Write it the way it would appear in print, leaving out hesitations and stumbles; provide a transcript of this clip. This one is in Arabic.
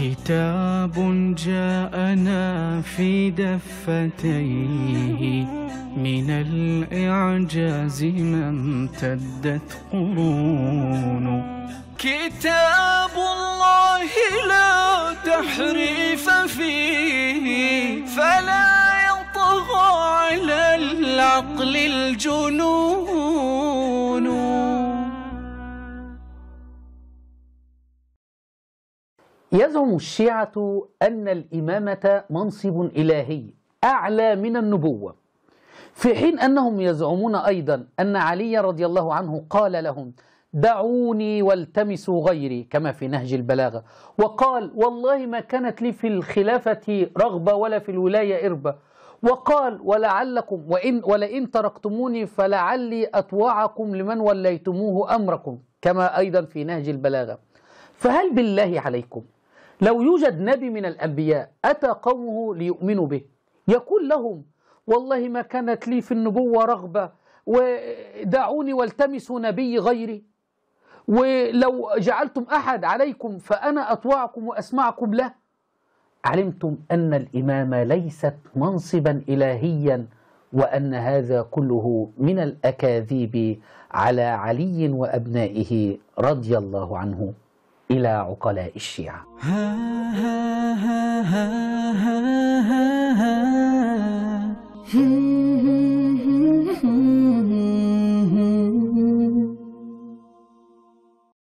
كتاب جاءنا في دفتيه من الإعجاز ما امتدت قرون. كتاب الله لا تحريف فيه فلا يطغى على العقل الجنون. يزعم الشيعة أن الإمامة منصب إلهي أعلى من النبوة، في حين أنهم يزعمون أيضا أن علي رضي الله عنه قال لهم دعوني والتمسوا غيري كما في نهج البلاغة، وقال والله ما كانت لي في الخلافة رغبة ولا في الولاية إربة، وقال ولعلكم ولئن تركتموني فلعلي أطوعكم لمن وليتموه أمركم كما أيضا في نهج البلاغة. فهل بالله عليكم لو يوجد نبي من الأنبياء أتى قومه ليؤمنوا به يقول لهم والله ما كانت لي في النبوة رغبة ودعوني والتمسوا نبي غيري، ولو جعلتم أحد عليكم فأنا أطوعكم وأسمعكم له؟ علمتم أن الإمامة ليست منصبا إلهيا، وأن هذا كله من الأكاذيب على علي وأبنائه رضي الله عنه. إلى عقلاء الشيعة.